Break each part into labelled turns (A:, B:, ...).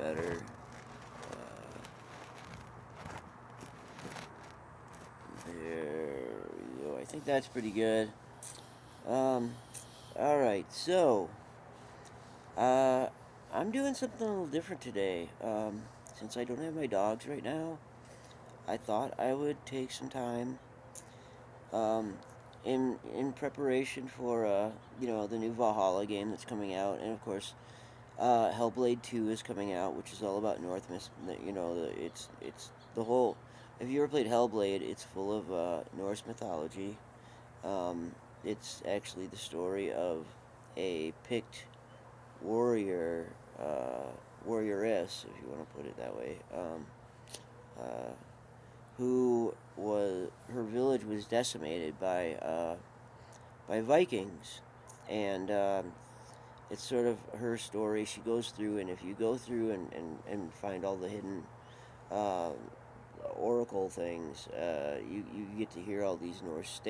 A: better. There we go. I think that's pretty good. Alright, so, uh, I'm doing something a little different today. Since I don't have my dogs right now, I thought I would take some time, um, in preparation for, the new Valhalla game that's coming out, and of course, Hellblade 2 is coming out, which is all about it's the whole. If you ever played Hellblade, it's full of Norse mythology. Um, it's actually the story of a picked warrior, warrioress, if you want to put it that way, uh, who was her village was decimated by Vikings, and it's sort of her story. She goes through, and if you go through and find all the hidden uh, oracle things, you get to hear all these Norse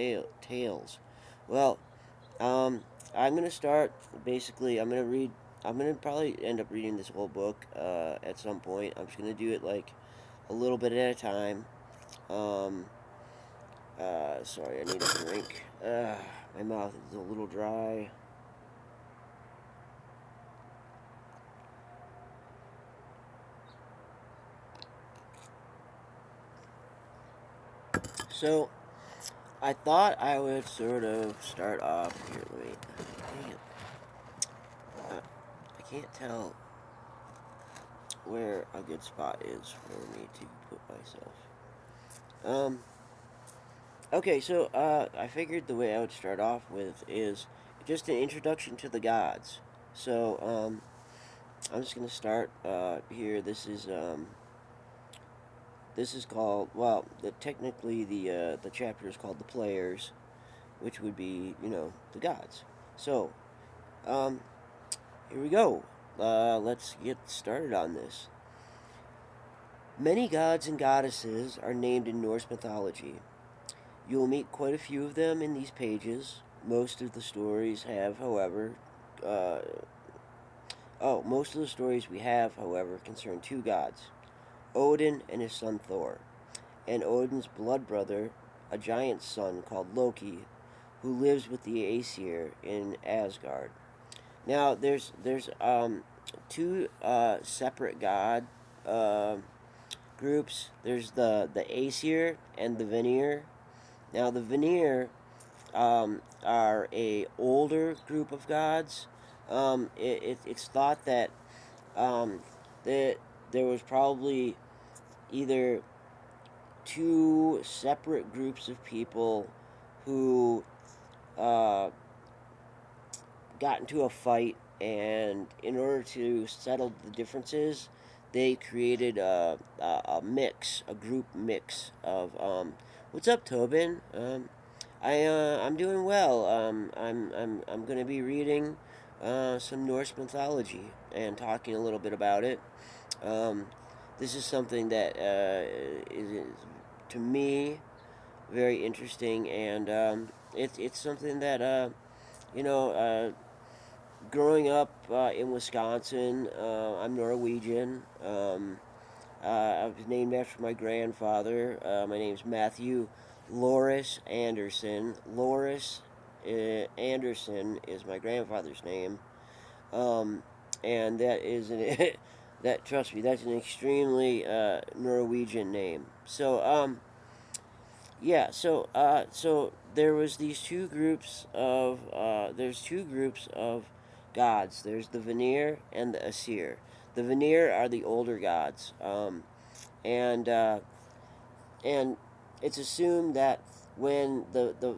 A: tales. Well, I'm gonna start. Basically, I'm gonna read. I'm gonna probably end up reading this whole book at some point. I'm just gonna do it like a little bit at a time. Um, Sorry, I need a drink. My mouth is a little dry. So, I thought I would sort of start off here. Let me. Dang it. I can't tell where a good spot is for me to put myself. Um. Okay, so I figured the way I would start off with is just an introduction to the gods. So I'm just gonna start here. This is called, well, technically the chapter is called the players, which would be, the gods. So um, here we go. Let's get started on this. Many gods and goddesses are named in Norse mythology. You will meet quite a few of them in these pages. Most of the stories have, however, uh, most of the stories we have, however, concern two gods, Odin and his son Thor, and Odin's blood brother, a giant son called Loki, who lives with the Aesir in Asgard. Now, there's two separate god uh, groups. There's the Aesir and the Vanir. Now, the Vanir are a older group of gods. It's thought that um, that there was probably either two separate groups of people who uh, got into a fight, and in order to settle the differences, they created a group mix of. What's up, Tobin? I'm doing well. I'm going to be reading some Norse mythology and talking a little bit about it. Um, this is something that is to me very interesting, and it's something that you know. Growing up in Wisconsin, I'm Norwegian. I was named after my grandfather. My name's Matthew Loris Anderson. Loris Anderson is my grandfather's name, and that is that, trust me, that's an extremely Norwegian name. So so there was these two groups of there's two groups of gods. There's the Vanir and the Aesir. The Vanir are the older gods, and and it's assumed that when the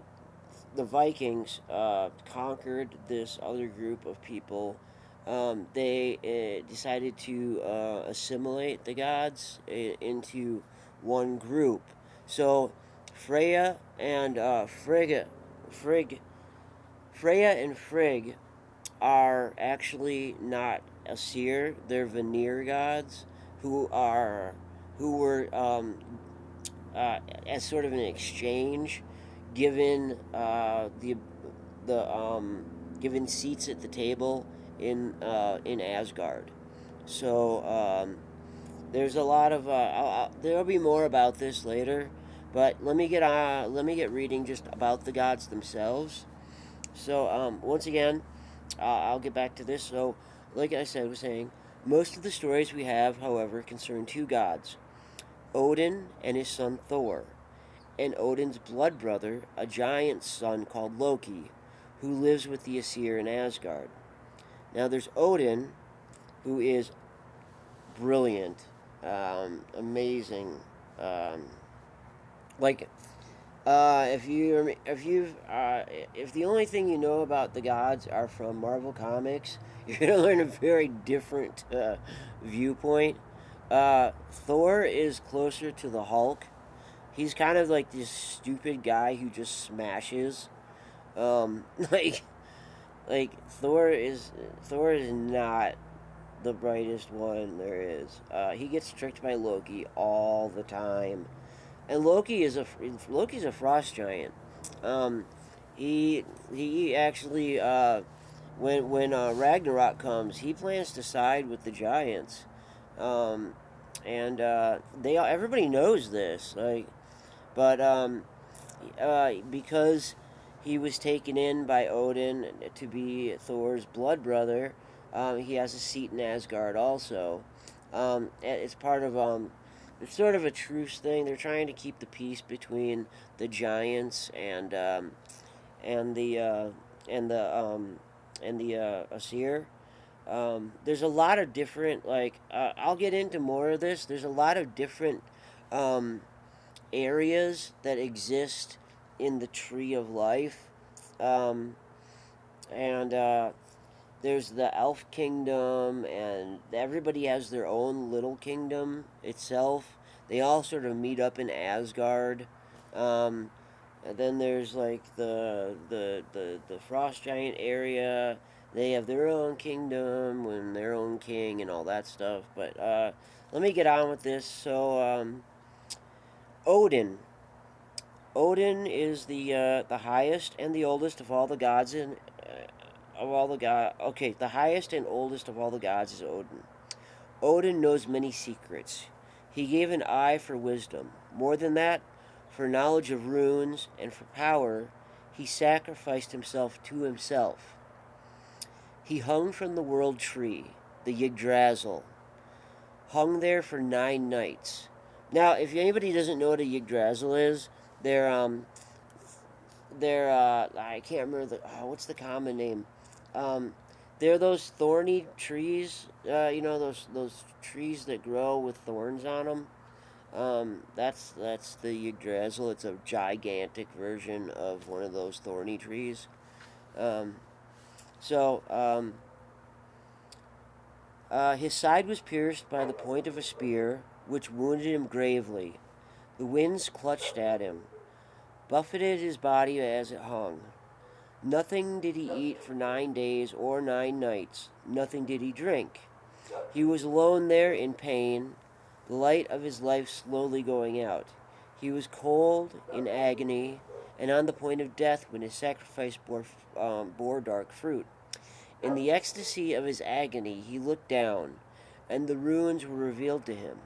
A: Vikings conquered this other group of people, they decided to assimilate the gods into one group. So Freya and Freya and Frigg are actually not Asir. They're Vanir gods who were as sort of an exchange, given the given seats at the table in Asgard. So there's a lot of there'll be more about this later, but let me get reading just about the gods themselves. So once again, I'll get back to this. So, like I said, was saying most of the stories we have, however, concern two gods: Odin and his son Thor, and Odin's blood brother, a giant son called Loki, who lives with the Aesir in Asgard. Now, there's Odin, who is brilliant, amazing. Um, like, if the only thing you know about the gods are from Marvel Comics, you're gonna learn a very different viewpoint. Thor is closer to the Hulk. He's kind of like this stupid guy who just smashes. Um, like like Thor is not the brightest one there is. He gets tricked by Loki all the time, and Loki's a frost giant. Um, he actually when Ragnarok comes, he plans to side with the giants, um, and they everybody knows this. Because he was taken in by Odin to be Thor's blood brother, he has a seat in Asgard also. It's part of it's sort of a truce thing. They're trying to keep the peace between the giants and the and the and the Aesir. There's a lot of different I'll get into more of this. There's a lot of different um, areas that exist in the tree of life. Um, and There's the elf kingdom, and everybody has their own little kingdom itself. They all sort of meet up in Asgard. Um, and then there's like the frost giant area. They have their own kingdom and their own king and all that stuff. But let me get on with this. So Odin. Odin is the highest and the oldest of all the gods in of all the god. Okay, the highest and oldest of all the gods is Odin. Odin knows many secrets. He gave an eye for wisdom. More than that, for knowledge of runes and for power, he sacrificed himself to himself. He hung from the world tree, the Yggdrasil, hung there for 9 nights. Now, if anybody doesn't know what a Yggdrasil is, they're I can't remember what's the common name. Um, they're those thorny trees. Those trees that grow with thorns on them. That's the Yggdrasil. It's a gigantic version of one of those thorny trees. Um, so his side was pierced by the point of a spear, which wounded him gravely. The winds clutched at him, buffeted his body as it hung. Nothing did he eat for 9 days or 9 nights. Nothing did he drink. He was alone there in pain, the light of his life slowly going out. He was cold, in agony, and on the point of death when his sacrifice bore dark fruit. In the ecstasy of his agony, he looked down, and the ruins were revealed to him.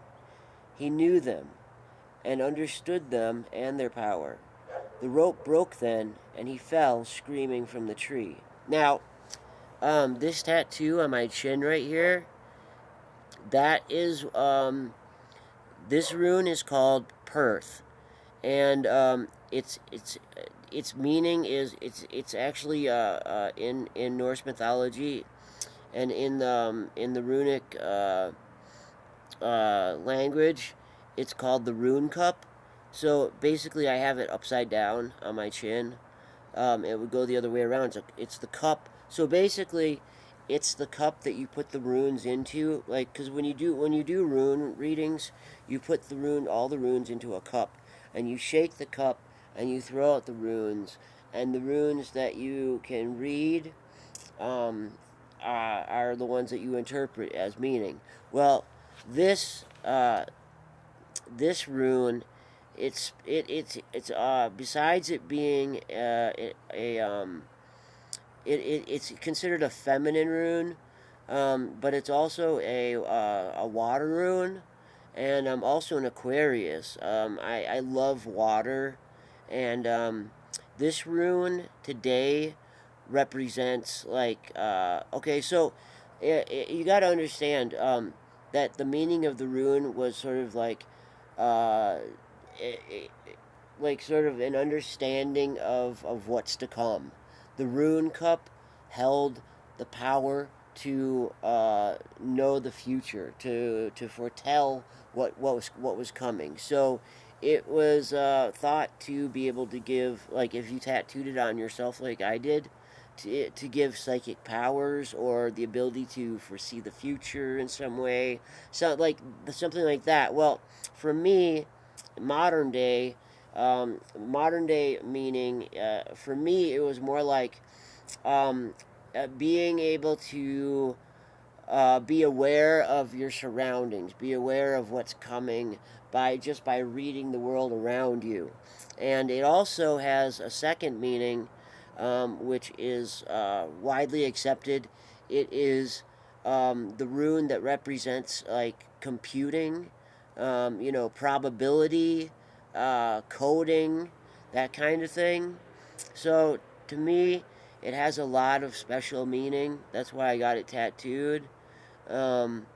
A: He knew them, and understood them and their power. The rope broke then, and he fell screaming from the tree. Now, this tattoo on my chin right here, that is, this rune is called Perth, and its meaning is it's actually in Norse mythology, and in the runic language, it's called the rune cup. So basically, I have it upside down on my chin. It would go the other way around. So it's the cup. So basically, it's the cup that you put the runes into. Like, because when you do rune readings, you put all the runes into a cup, and you shake the cup, and you throw out the runes, and the runes that you can read um, are the ones that you interpret as meaning. Well, this this rune, it's besides it being it's considered a feminine rune. but it's also a water rune, and I'm also an Aquarius. I love water, and this rune today represents like okay, so you got to understand that the meaning of the rune was sort of uh, i i like sort of an understanding of what's to come. The rune cup held the power to know the future, to foretell what was coming. So it was thought to be able to give, like if you tattooed it on yourself like I did, to give psychic powers or the ability to foresee the future in some way, so like something like that. Well, for me, modern day, modern day meaning for me it was more like um, being able to be aware of your surroundings, be aware of what's coming by reading the world around you. And it also has a second meaning, which is widely accepted. It is the rune that represents like computing, probability, coding, that kind of thing. So to me, it has a lot of special meaning. That's why I got it tattooed. Um,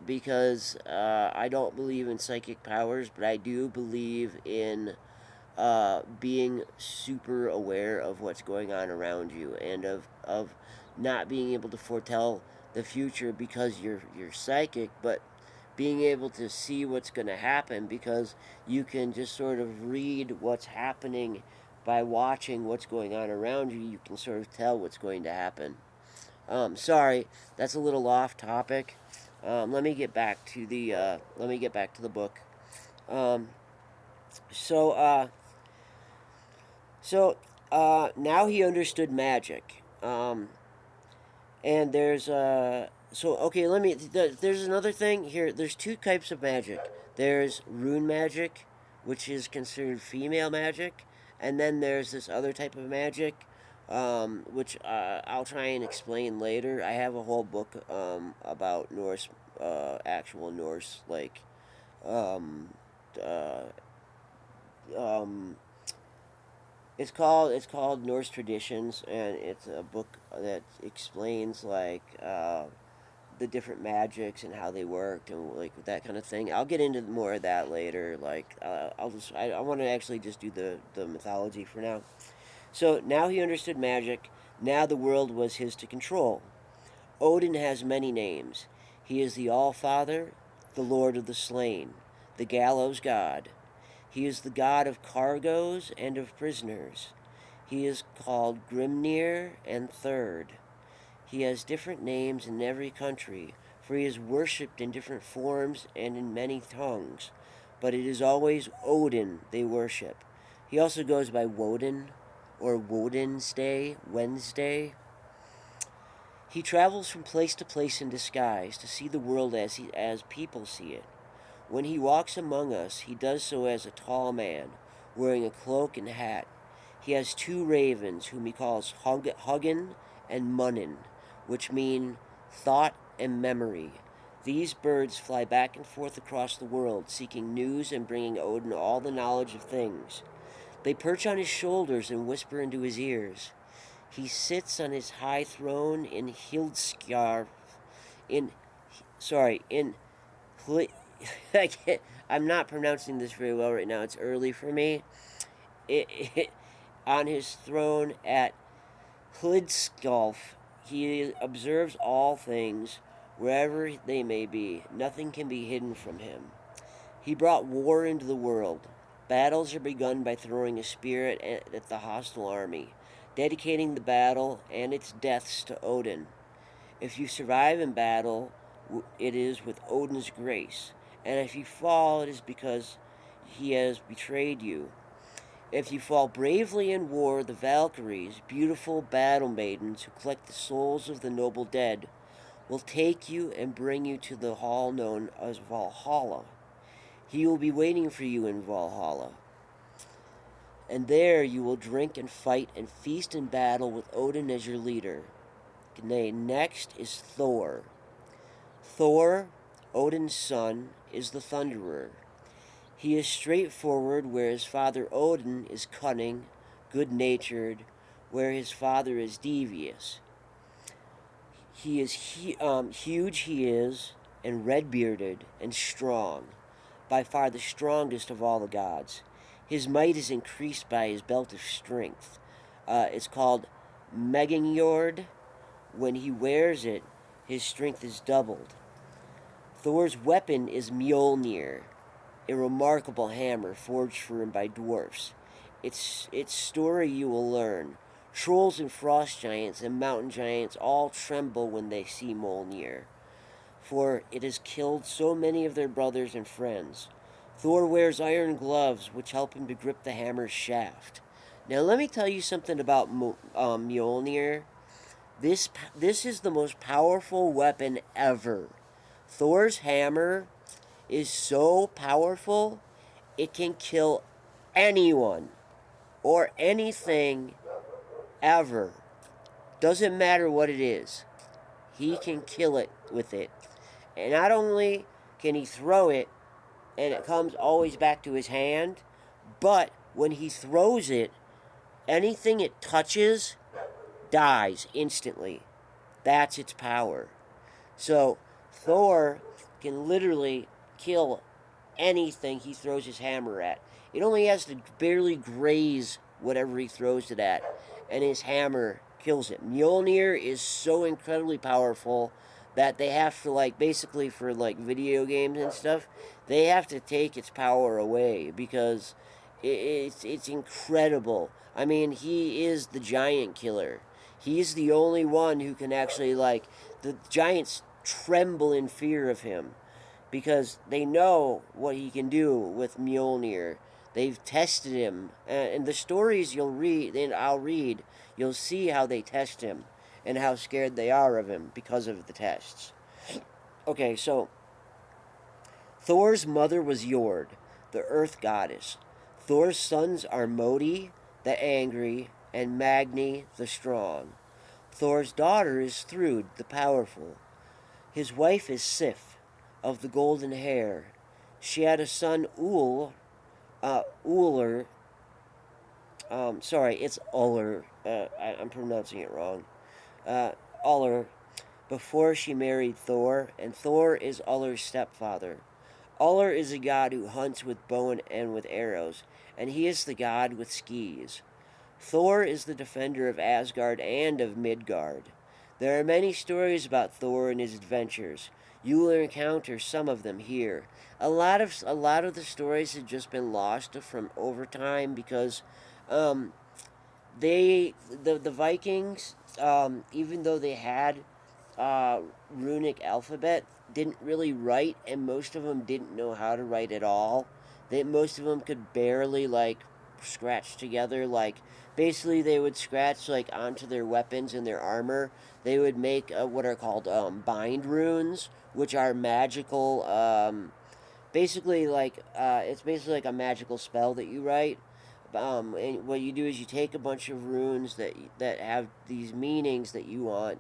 A: because I don't believe in psychic powers, but I do believe in being super aware of what's going on around you, and of not being able to foretell the future because you're psychic, but being able to see what's going to happen because you can just sort of read what's happening by watching what's going on around you. You can sort of tell what's going to happen. Sorry, that's a little off topic. Let me get back to the book. Um, so uh, now he understood magic. And there's so okay. There's another thing here. There's two types of magic. There's rune magic, which is considered female magic, and then there's this other type of magic, which I'll try and explain later. I have a whole book about Norse, actual Norse, like um, uh, um, it's called Norse Traditions, and it's a book that explains like the different magics and how they worked and like that kind of thing. I'll get into more of that later. Like I want to actually just do the mythology for now. So now he understood magic. Now the world was his to control. Odin has many names. He is the All Father, the Lord of the Slain, the Gallows God. He is the god of cargoes and of prisoners. He is called Grimnir and Third. He has different names in every country, for he is worshipped in different forms and in many tongues. But it is always Odin they worship. He also goes by Woden, or Woden's Day, Wednesday. He travels from place to place in disguise to see the world as people see it. When he walks among us, he does so as a tall man, wearing a cloak and hat. He has two ravens, whom he calls Hugin and Munnin, which mean thought and memory. These birds fly back and forth across the world, seeking news and bringing Odin all the knowledge of things. They perch on his shoulders and whisper into his ears. He sits on his high throne in Hildskjar, in in I can't, I'm not pronouncing this very well right now. It's early for me. It, on his throne at Hlidskjalf, he observes all things, wherever they may be. Nothing can be hidden from him. He brought war into the world. Battles are begun by throwing a spear at the hostile army, dedicating the battle and its deaths to Odin. If you survive in battle, it is with Odin's grace, and if you fall, it is because he has betrayed you. If you fall bravely in war, the Valkyries, beautiful battle maidens who collect the souls of the noble dead, will take you and bring you to the hall known as Valhalla. He will be waiting for you in Valhalla, and there you will drink and fight and feast in battle with Odin as your leader. Next is Thor. Thor, Odin's son, is the Thunderer. He is straightforward, where his father Odin is cunning, good natured, where his father is devious. He is huge, he is, and red bearded, and strong, by far the strongest of all the gods. His might is increased by his belt of strength. It's called Megingjord. When he wears it, his strength is doubled. Thor's weapon is Mjolnir, a remarkable hammer forged for him by dwarfs. Its story you will learn. Trolls and frost giants and mountain giants all tremble when they see Mjolnir, for it has killed so many of their brothers and friends. Thor wears iron gloves, which help him to grip the hammer's shaft. Now, let me tell you something about Mjolnir. This is the most powerful weapon ever. Thor's hammer is so powerful, it can kill anyone or anything ever. Doesn't matter what it is. He can kill it with it. And not only can he throw it and it comes always back to his hand, but when he throws it, anything it touches dies instantly. That's its power. So Thor can literally kill anything he throws his hammer at. It only has to barely graze whatever he throws it at, and his hammer kills it. Mjolnir is so incredibly powerful that they have to, like, basically for like video games and stuff, they have to take its power away because it's incredible. I mean, he is the giant killer. He's the only one who can actually, like, the giants tremble in fear of him because they know what he can do with Mjolnir. They've tested him, and the stories you'll read, and I'll read, you'll see how they test him and how scared they are of him because of the tests. Okay, so Thor's mother was Jord, the earth goddess. Thor's sons are Modi, the angry, and Magni, the strong. Thor's daughter is Thrud, the powerful. His wife is Sif, of the golden hair. She had a son, Uller. Sorry, it's Uller. I'm pronouncing it wrong. Uller, before she married Thor, and Thor is Uller's stepfather. Uller is a god who hunts with bow and with arrows, and he is the god with skis. Thor is the defender of Asgard and of Midgard. There are many stories about Thor and his adventures. You will encounter some of them here. A lot of the stories have just been lost from over time because the Vikings, even though they had runic alphabet, didn't really write, and most of them didn't know how to write at all. Most of them could barely, like, scratch together. Like, basically they would scratch, like, onto their weapons and their armor. They would make what are called bind runes, which are magical. Basically, like, it's basically like a magical spell that you write. And what you do is you take a bunch of runes that have these meanings that you want,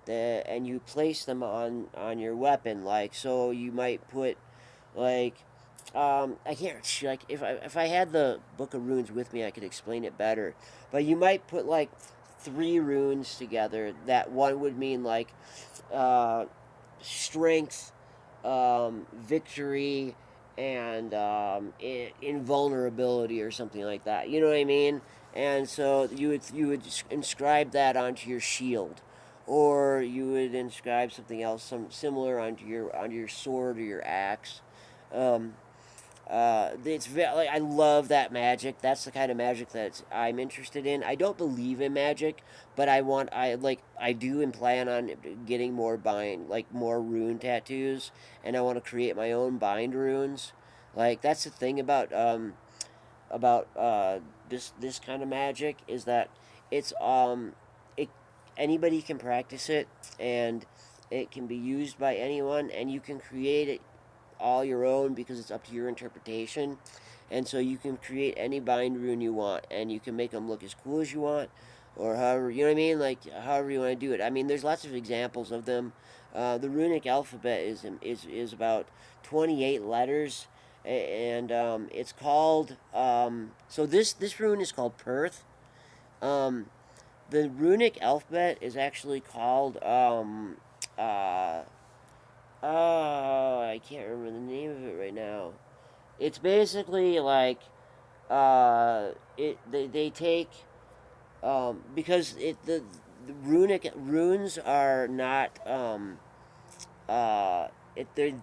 A: and you place them on your weapon. Like, so you might put, like, I can't, like, if I had the book of runes with me, I could explain it better. But you might put, like, 3 runes together. That one would mean, like, strength, victory, and invulnerability or something like that. You know what I mean? And so you would inscribe that onto your shield, or you would inscribe something else, some similar onto your sword or your axe. Um, like, I love that magic. That's the kind of magic that I'm interested in. I don't believe in magic, but I do and plan on getting more more rune tattoos, and I want to create my own bind runes. Like, that's the thing about this kind of magic, is that it's it anybody can practice it, and it can be used by anyone, and you can create it all your own because it's up to your interpretation. And so you can create any bind rune you want, and you can make them look as cool as you want. or however, you know what I mean, like however you want to do it. I mean, there's lots of examples of them. The runic alphabet is about 28 letters, and it's called so this rune is called Perth. Um, the runic alphabet is actually called uh, I can't remember the name of it right now. It's basically like they take because the runic runes are not it they're,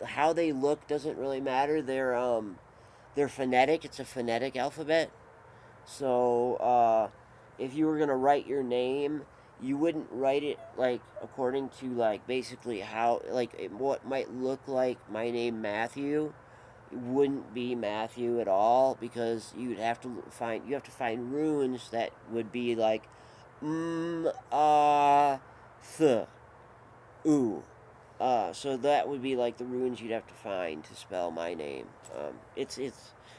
A: how they look doesn't really matter. They're phonetic. It's a phonetic alphabet. So if you were gonna write your name, you wouldn't write it like according to like basically how like what might look like my name Matthew. It wouldn't be Matthew at all because you have to find runes that would be like th ooh. So that would be like the runes you'd have to find to spell my name. It's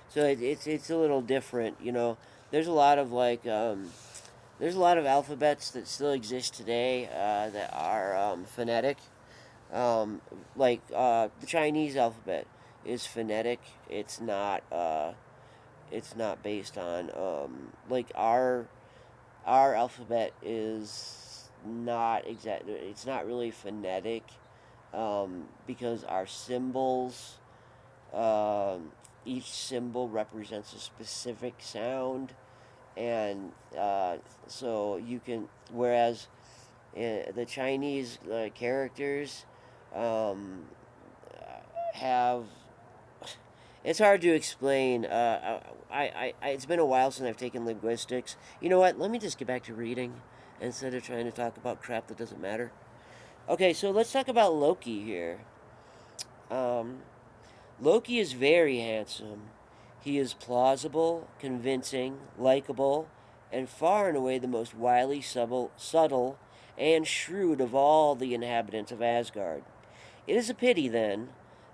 A: so it's a little different, you know. There's a lot of there's a lot of alphabets that still exist today that are phonetic. Um, the Chinese alphabet is phonetic. It's not based on like our alphabet is not exact. It's not really phonetic because our symbols, um, each symbol represents a specific sound, and so you can. Whereas the Chinese characters um, have. It's hard to explain. It's been a while since I've taken linguistics. You know what? Let me just get back to reading instead of trying to talk about crap that doesn't matter. Okay, so let's talk about Loki here. Um, Loki is very handsome. He is plausible, convincing, likable, and far and away the most wily, subtle, and shrewd of all the inhabitants of Asgard. It is a pity, then,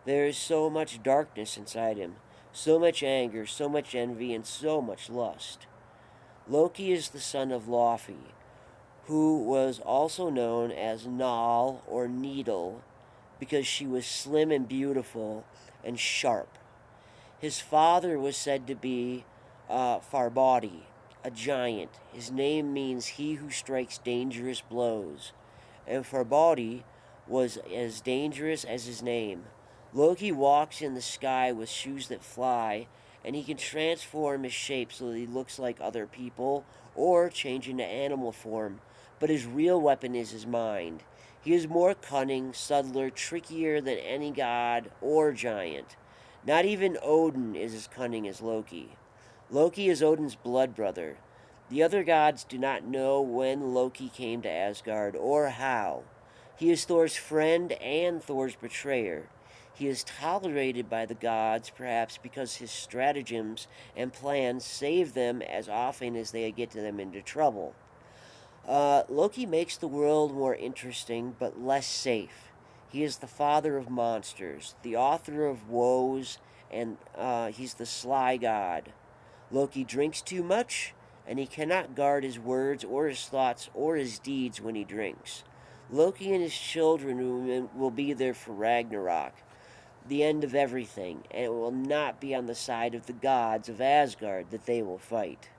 A: there is so much darkness inside him, so much anger, so much envy, and so much lust. Loki is the son of Laufey, who was also known as Nal or Needle because she was slim and beautiful and sharp. His father was said to be Farbaughty, a giant. His name means he who strikes dangerous blows, and Farbaughty was as dangerous as his name. Loki walks in the sky with shoes that fly, and he can transform his shape so that he looks like other people or change into animal form. But his real weapon is his mind. He is more cunning, subtler, trickier than any god or giant. Not even Odin is as cunning as Loki. Loki is Odin's blood brother. The other gods do not know when Loki came to Asgard or how. He is Thor's friend and Thor's betrayer. He is tolerated by the gods, perhaps because his stratagems and plans save them as often as they get them into trouble. Loki makes the world more interesting but less safe. He is the father of monsters, the author of woes, and he's the sly god. Loki drinks too much, and he cannot guard his words or his thoughts or his deeds when he drinks. Loki and his children will be there for Ragnarok, the end of everything, and it will not be on the side of the gods of Asgard that they will fight.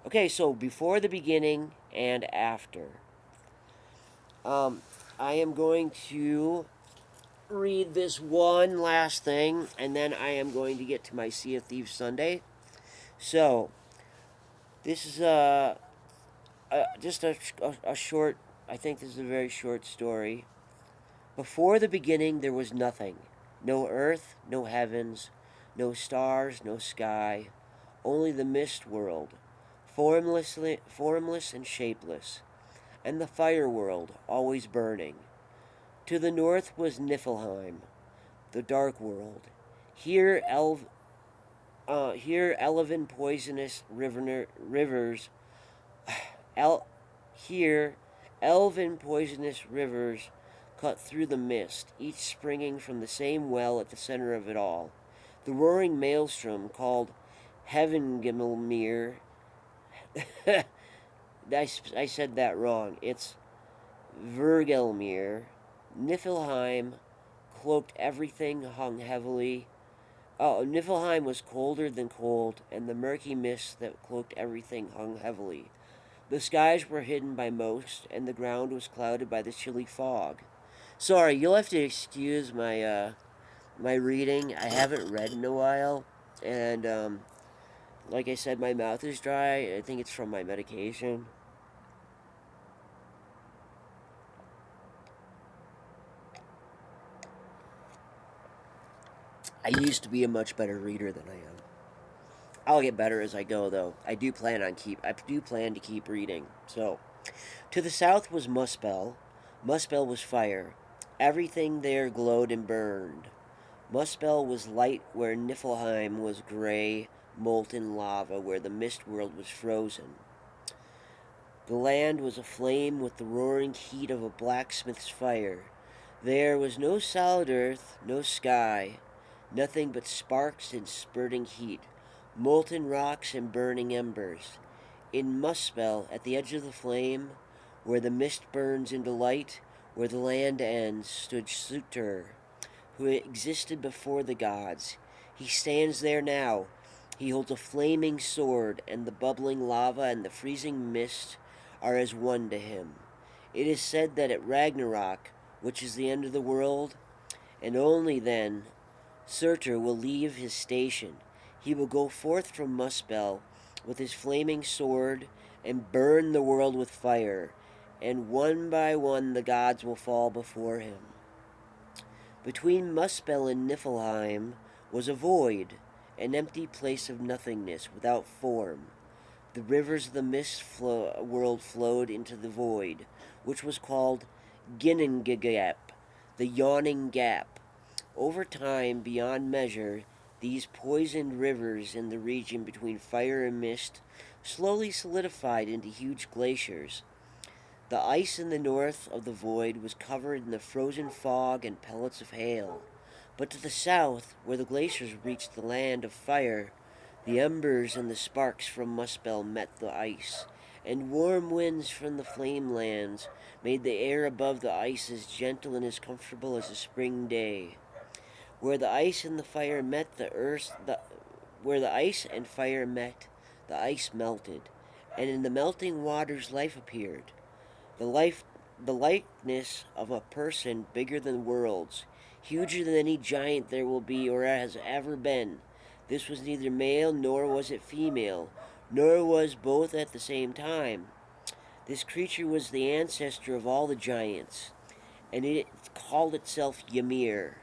A: Okay, so before the beginning and after. Um, I am going to read this one last thing, and then I am going to get to my Sea of Thieves Sunday. So, this is just a short, I think this is a very short story. Before the beginning, there was nothing. No earth, no heavens, no stars, no sky, only the mist world, formless and shapeless, and the fire world, always burning. To the north was Niflheim, the dark world. Here, elven poisonous rivers, el- here, elven poisonous rivers cut through the mist, each springing from the same well at the center of it all. The roaring maelstrom called Heavengimelmere I said that wrong. It's Vergelmir. Niflheim cloaked everything, hung heavily. Oh, Niflheim was colder than cold, and the murky mist that cloaked everything hung heavily. The skies were hidden by most, and the ground was clouded by the chilly fog. Sorry, you'll have to excuse my reading. I haven't read in a while, and like I said, my mouth is dry. I think it's from my medication. I used to be a much better reader than I am. I'll get better as I go, though. I do plan to keep reading. So, to the south was Muspel. Muspel was fire. Everything there glowed and burned. Muspel was light where Niflheim was gray, molten lava where the mist world was frozen. The land was aflame with the roaring heat of a blacksmith's fire. There was no solid earth, no sky, nothing but sparks and spurting heat, molten rocks and burning embers. In Muspel, at the edge of the flame, where the mist burns into light, where the land ends, stood Sutur, who existed before the gods. He stands there now. He holds a flaming sword, and the bubbling lava and the freezing mist are as one to him. It is said that at Ragnarok, which is the end of the world, and only then, Surtur will leave his station. He will go forth from Muspel with his flaming sword and burn the world with fire, and one by one the gods will fall before him. Between Muspel and Niflheim was a void, an empty place of nothingness, without form. The rivers of the world flowed into the void, which was called Ginnungagap, the yawning gap. Over time, beyond measure, these poisoned rivers in the region between fire and mist slowly solidified into huge glaciers. The ice in the north of the void was covered in the frozen fog and pellets of hail. But to the south, where the glaciers reached the land of fire, the embers and the sparks from Muspel met the ice, and warm winds from the flame lands made the air above the ice as gentle and as comfortable as a spring day. Where the ice and the fire met where the ice and fire met, the ice melted, and in the melting waters life appeared. The life the likeness of a person bigger than worlds, huger than any giant there will be or has ever been. This was neither male nor was it female, nor was both at the same time. This creature was the ancestor of all the giants, and it called itself Ymir.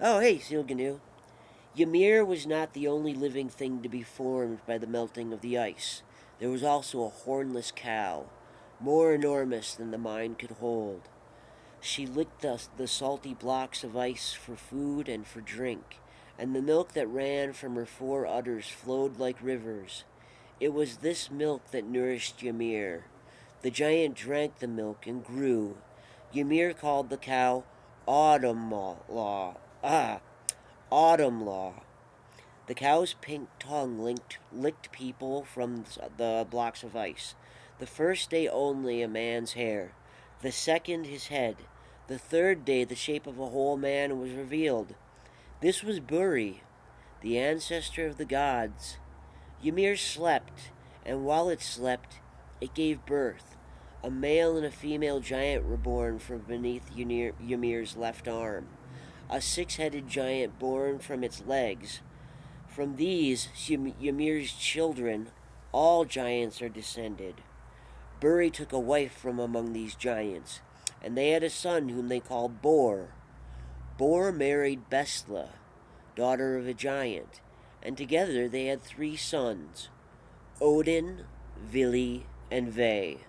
A: Oh, hey, Silganu. Ymir was not the only living thing to be formed by the melting of the ice. There was also a hornless cow, more enormous than the mind could hold. She licked the salty blocks of ice for food and for drink, and the milk that ran from her four udders flowed like rivers. It was this milk that nourished Ymir. The giant drank the milk and grew. Ymir called the cow Autumn Law. Autumn Law. The cow's pink tongue licked people from the blocks of ice. The first day only a man's hair, the second his head, the third day the shape of a whole man was revealed. This was Buri, the ancestor of the gods. Ymir slept, and while it slept, it gave birth. A male and a female giant were born from beneath Ymir's left arm. A six-headed giant born from its legs. From these, Ymir's children, all giants are descended. Buri took a wife from among these giants, and they had a son whom they called Bor. Bor married Bestla, daughter of a giant, and together they had three sons, Odin, Vili, and Ve.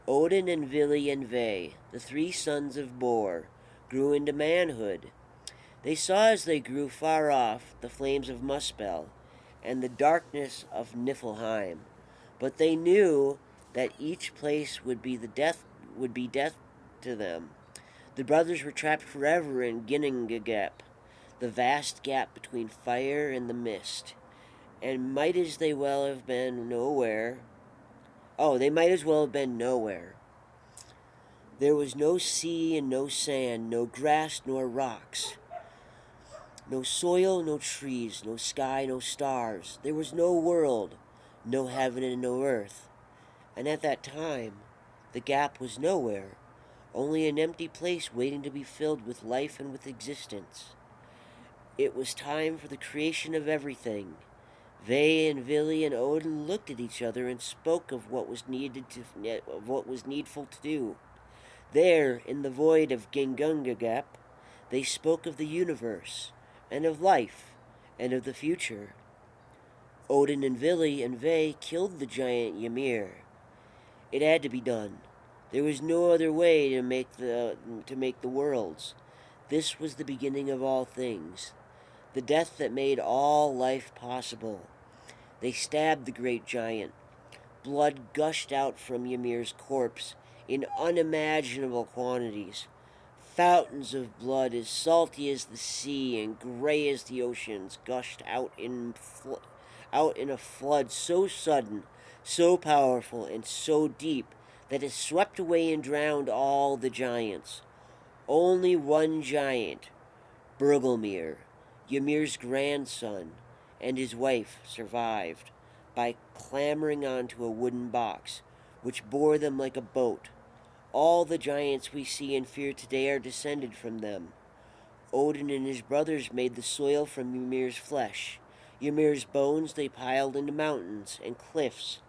A: Odin and Vili and Ve, the three sons of Bor, grew into manhood. They saw as they grew far off the flames of Muspel and the darkness of Niflheim, but they knew that each place would be death to them. The brothers were trapped forever in Ginnungagap, the vast gap between fire and the mist. and might as they well have been nowhere. Oh, they might as well have been nowhere. There was no sea and no sand, no grass nor rocks, no soil, no trees, no sky, no stars. There was no world, no heaven and no earth. And at that time, the gap was nowhere, only an empty place waiting to be filled with life and with existence. It was time for the creation of everything. Ve and Vili and Odin looked at each other and spoke of what was needful to do. There, in the void of Gingungagap, they spoke of the universe, and of life, and of the future. Odin and Vili and Ve killed the giant Ymir. It had to be done. There was no other way to make the worlds. This was the beginning of all things, the death that made all life possible. They stabbed the great giant. Blood gushed out from Ymir's corpse in unimaginable quantities. Fountains of blood as salty as the sea and gray as the oceans gushed out in a flood so sudden, so powerful, and so deep that it swept away and drowned all the giants. Only one giant, Bergelmir, Ymir's grandson, and his wife survived by clambering onto a wooden box, which bore them like a boat. All the giants we see and fear today are descended from them. Odin and his brothers made the soil from Ymir's flesh. Ymir's bones they piled into mountains and cliffs.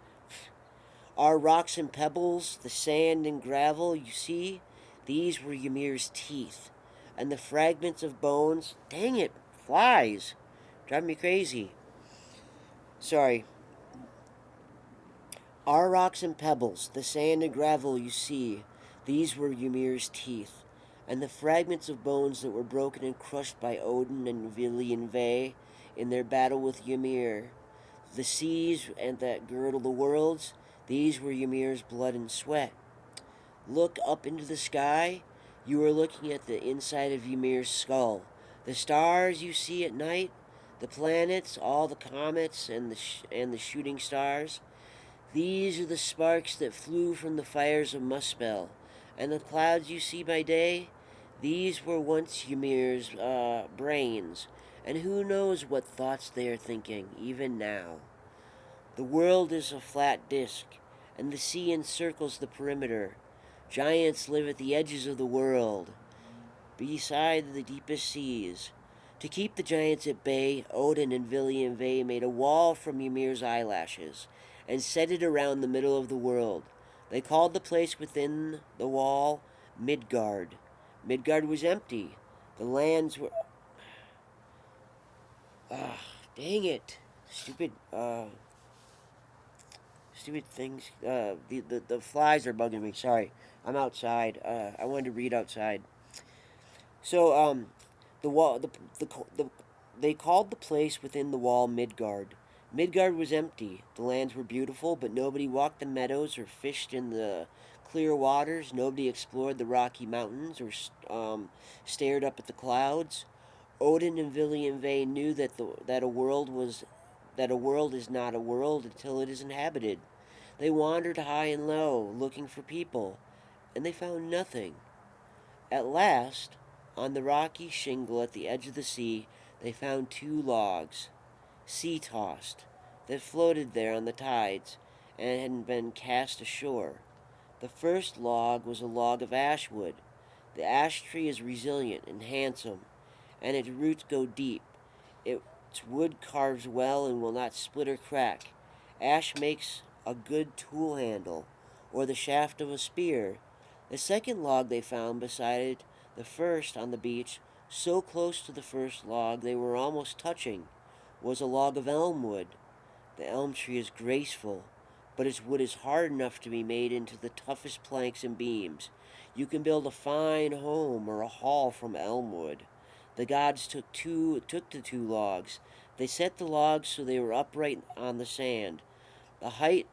A: Our rocks and pebbles, the sand and gravel you see, these were Ymir's teeth. And the fragments of bones, dang it, flies, drive me crazy. Sorry. Our rocks and pebbles, the sand and gravel you see, these were Ymir's teeth. And the fragments of bones that were broken and crushed by Odin and Vili and Ve in their battle with Ymir. The seas and that girdle the worlds, these were Ymir's blood and sweat. Look up into the sky. You are looking at the inside of Ymir's skull. The stars you see at night, the planets, all the comets and the shooting stars, these are the sparks that flew from the fires of Muspel. And the clouds you see by day, these were once Ymir's brains. And who knows what thoughts they are thinking, even now. The world is a flat disk, and the sea encircles the perimeter. Giants live at the edges of the world, beside the deepest seas. To keep the giants at bay, Odin and Vili and Ve made a wall from Ymir's eyelashes and set it around the middle of the world. They called the place within the wall Midgard. Midgard was empty. The lands were... Ah, dang it. Stupid things. The flies are bugging me. Sorry. I'm outside. I wanted to read outside. So, the wall, the they called the place within the wall Midgard. Midgard was empty. The lands were beautiful, but nobody walked the meadows or fished in the clear waters. Nobody explored the rocky mountains or stared up at the clouds. Odin and Vili and Ve knew that a world is not a world until it is inhabited. They wandered high and low, looking for people, and they found nothing. At last, on the rocky shingle at the edge of the sea, they found two logs, sea tossed, that floated there on the tides and had been cast ashore. The first log was a log of ash wood. The ash tree is resilient and handsome, and its roots go deep. Its wood carves well and will not split or crack. Ash makes a good tool handle, or the shaft of a spear. The second log they found beside the first on the beach, so close to the first log they were almost touching, was a log of elm wood. The elm tree is graceful, but its wood is hard enough to be made into the toughest planks and beams. You can build a fine home or a hall from elm wood. The gods took the two logs. They set the logs so they were upright on the sand, the height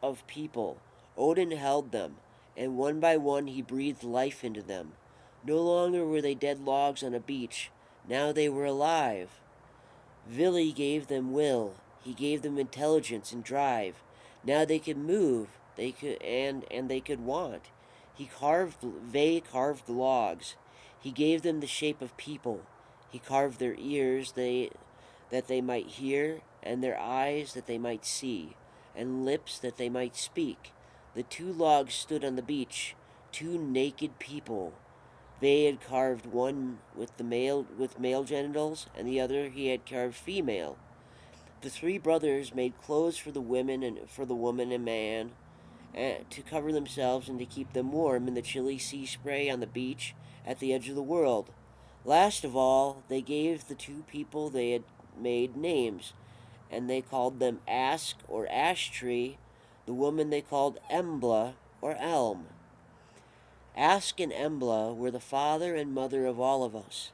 A: of people. Odin held them, and one by one he breathed life into them. No longer were they dead logs on a beach. Now they were alive. Vili gave them will. He gave them intelligence and drive. Now they could move. They could and they could want. They carved the logs. He gave them the shape of people. He carved their ears that they might hear, and their eyes that they might see, and lips that they might speak. The two logs stood on the beach, two naked people. They had carved one with male genitals, and the other he had carved female. The three brothers made clothes for the women and for the woman and man, to cover themselves and to keep them warm in the chilly sea spray on the beach at the edge of the world. Last of all, they gave the two people they had made names, and they called them Ask or Ash Tree. The woman they called Embla or Elm. Ask and Embla were the father and mother of all of us.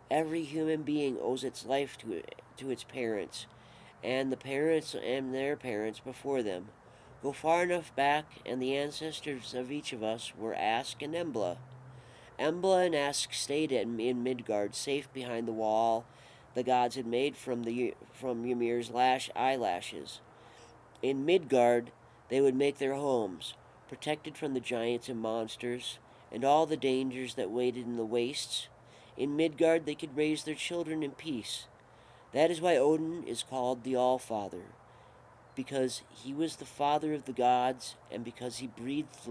A: Every human being owes its life to its parents, and the parents and their parents before them. Go far enough back, and the ancestors of each of us were Ask and Embla. Embla and Ask stayed in Midgard, safe behind the wall the gods had made from Ymir's eyelashes. In Midgard, they would make their homes, protected from the giants and monsters, and all the dangers that waited in the wastes. In Midgard, they could raise their children in peace. That is why Odin is called the All-Father, because he was the father of the gods, and because he breathed of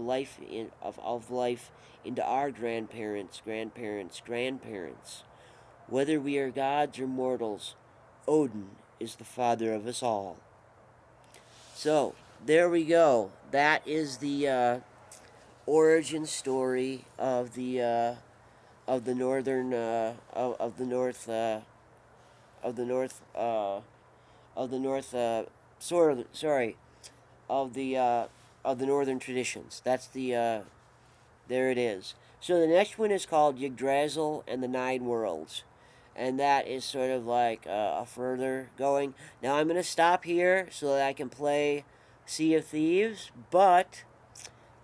A: life into our grandparents. Whether we are gods or mortals, Odin is the father of us all. So, there we go. That is the origin story of the northern of the north of the north of the north sorry of the northern traditions. That's the there it is. So the next one is called Yggdrasil and the Nine Worlds, and that is sort of like a further going. Now I'm going to stop here so that I can play Sea of Thieves, but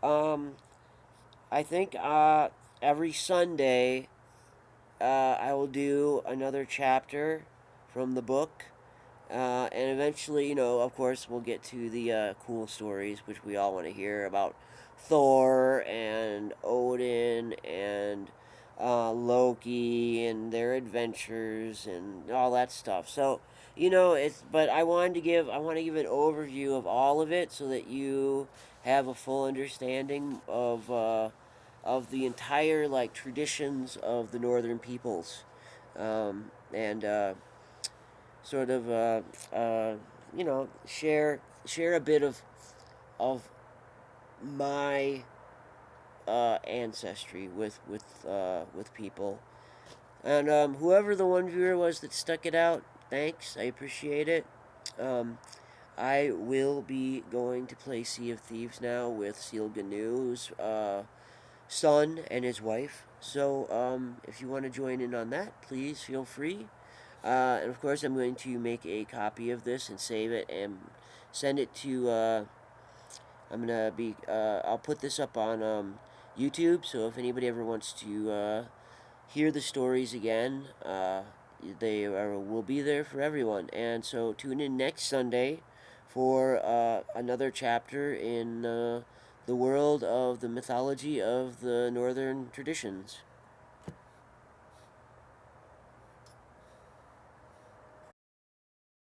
A: um, I think every Sunday I will do another chapter from the book. And eventually, of course, we'll get to the cool stories, which we all want to hear about Thor and Odin and Loki and their adventures and all that stuff. So, but I want to give an overview of all of it so that you have a full understanding of the entire like traditions of the northern peoples, and sort of share a bit of my ancestry with people. And whoever the one viewer was that stuck it out, thanks. I appreciate it. Um, I will be going to play Sea of Thieves now with Seal Ganu's son and his wife. So if you want to join in on that, please feel free. And of course, I'm going to make a copy of this and save it and send it to. I'll put this up on YouTube. So if anybody ever wants to hear the stories again, will be there for everyone. And so tune in next Sunday for another chapter in the world of the mythology of the northern traditions.